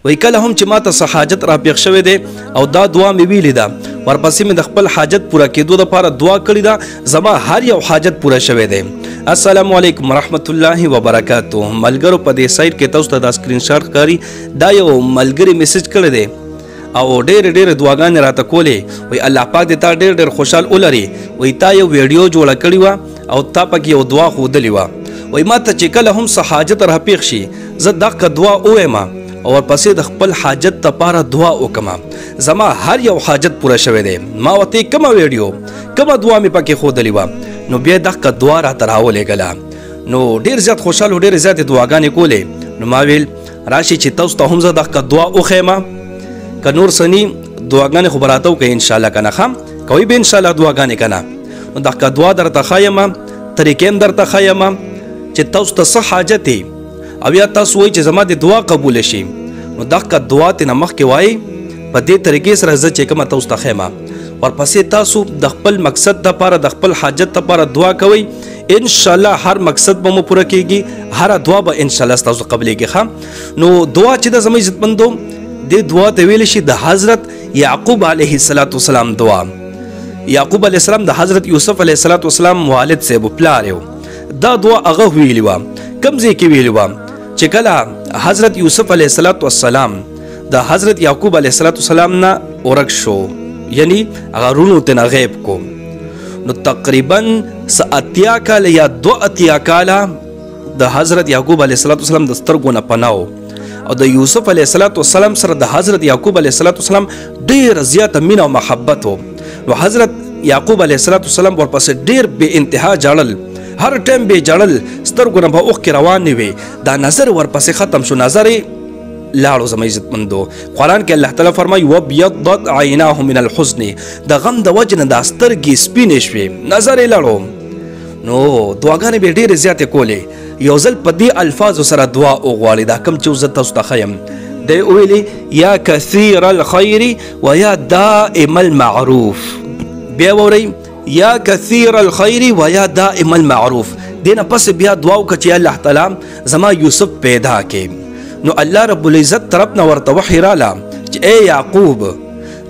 وای کله هم چې ماته څه حاجت را پیښ شوی دی او دا دعا مې ویلې ده ورپسې مې د خپل حاجت پوره کېدو دپاره دعا کړې ده زما هر یو حاجت پوره شوی دی. السلام علیکم ورحمت الله وبرکاتو. ملګرو په دې سایټ کې تاسو ته دا سکرین شاټ ښکاري دا یو ملګري میسج کړی دی او ډېرې دعاګانې راته کولې وایي الله پاک دې تا ډېر خوشحال ولري. وایي تا یو ویډیو جوړه کړې وه او تا پکې یو دعا ښودلې وه. وایي ما ته چې کله هم څه حاجت را پیښ شي زه دغه دعا ووایم او ورپسې د خپل حاجت دپاره دعا وکړم. زما هر یو حاجت پوره شوی دی. ما ورته کومه ویډیو کومه دعا مې پکې ښودلې وه نو بیا دغه دعا راته راولېږله نو ډېر زیات خوشحال و ډېرې زیاتې دعاګانې کولې. نو ما ویل راشي چې تاسو ته هم زه دغه دعا وښیم که نور سني دعاګانې خو به راته وکړئ انشاءالله که نه ښه کوئ به انشاءالله دعاګانې که نه نو دغه دعا درته ښایم طریقې هم درته ښایم چې تاسو ته څه حاجت او یا تاسو وایئ چې زما د دعا قبوله شي نو دغه دعا ترې نه مخکې وایئ په دې طریقې سره زه چې کومه تاسو ته ښیم ورپسې تاسو د خپل مقصد دپاره د خپل حاجت دپاره دعا کوئ انشاءالله هر مقصد به مو پوره کیږي هره دعا به انشاءالله ستاسو قبلیږي ښه. نو دعا چې ده زما عزتمندو دې دعا ته ویلی شي د حضرت یعقوب علیه السلام دعا. یعقوب علیه السلام د حضرت یوسف علیه السلام والد صاحب پلار یو دا دعا هغه ویلې وه کوم ځای کې ویلې وه چې کله حضرت یوسف علیه السلام د حضرت یعقوب علیه السلام نه ورک شو یعنی هغه رونو ترې نه غیب کو نو تقریبا څه اتیا کاله یا 2 کاله د حضرت یعقوب علیه السلام د سترګو نه پناه او د یوسف علیه السلام سره د حضرت یعقوب علیه السلام ډېره زیاته مینه او محبت و. نو حضرت یعقوب علیه السلام ورپسې ډېر بې انتها جاړل هر ټایم به جړل سترګو نه به اوښکې روانې وې دا نظر ورپسې ختم شو نظر یې لاړو زما عزتمندو. قرآن کې الله تعالی فرمایي وابیضت عیناه من الحزن د غم د وجې نه دا سترګې سپینې شوې نظر یې لاړو. نو دعاګانې به یې ډېرې زیاتې کولې یو ځل په دې الفاظو سره دعا وغواړئ دا کوم چې زه تاسو ته ښیم دی ویلې یا کثیر الخیر و یا دائم المعروف. بیا واورئ یا کثیر الخیر و یا دائم المعروف. دینه پس بیا دعا وکړه چې الله تعالی زما یوسف پیدا کې. نو الله رب العزت طرف نه ورته وحی راله چې ای یعقوب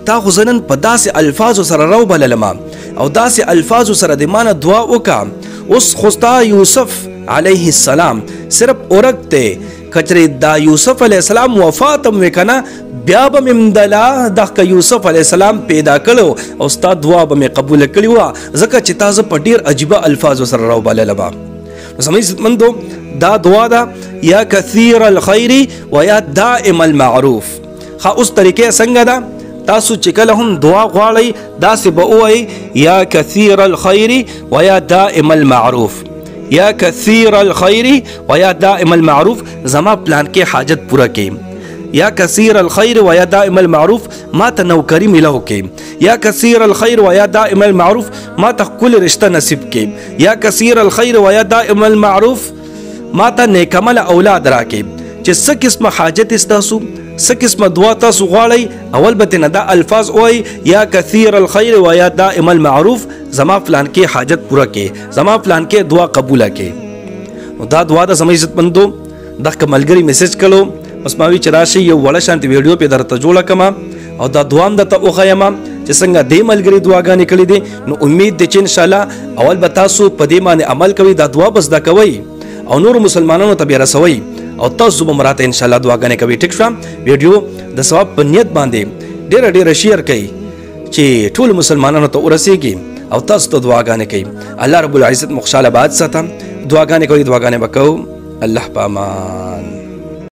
تا خو زه نن په داسې الفاظو سره راوبللم او داسې الفاظو سره د ما نه دعا وکړه اوس خو ستا یوسف علیه السلام صرف اورک دی که چېرې دا یوسف علیه السلام وفات هم وی که نه بیا به مې مدله دغه یوسف علیه السلام پیدا کړو او ستا دعا به مې قبوله کړې وه ځکه چې تا زه په ډېر عجیبه الفاظو سره راوبللم. زما عزتمندو دا دعا ده یا کثیر الخیر و یا دائم المعروف. ښه اوس طریقې څنګه ده تاسو چې کله هم دعا غواړئ داسې به ووایئ یا کثیر الخیر و یا دائم المعروف یا کثیر الخیر و یا دائم المعروف زما پلان کې حاجت پوره کړي یا کثیر الخیر و یا دائم المعروف ما ته نوکری ملو کې یا کثیر الخیر و یا دائم المعروف ما ته کل رشتہ نصیب کې یا کثیر الخیر و یا دائم المعروف ما ته نیکمل اولاد راکې چې څه قسمه حاجت استاسو څه قسمه دعا تاسو غواړئ اول به ترې نه دا الفاظ ووایئ یا کثیر الخیر و یا دائم المعروف زما فلان کې حاجت پوره کې زما فلان کې دعا قبوله کې. نو دا دعا د زما عزتمندو دغه ملګري میسج کړو بس ما وی چې راشئ یو وړه شانتې ویډیو پې درته جوړه کړم او دا دعا هم درته وښیم چې څنګه دې ملګري دعاګانې کړي دي. نو امید دی چې انشاءالله اول به تاسو په دې باندې عمل کوئ دا دعا به زده کوئ او نور مسلمانانو ته بیا رسوئ او تاسو به مراته انشاءالله دعاګانې کوئ. ټیک شوه ویډیو د ثواب په نیت باندې ډېره شیر کوئ چې ټول مسلمانانو ته ورسیږي او تاسو ته دعاګانې کوئ. الله رب العزت مو خوشحاله باد ساته دعاګانې کوئ دعاګانې به کوو. الله په امان.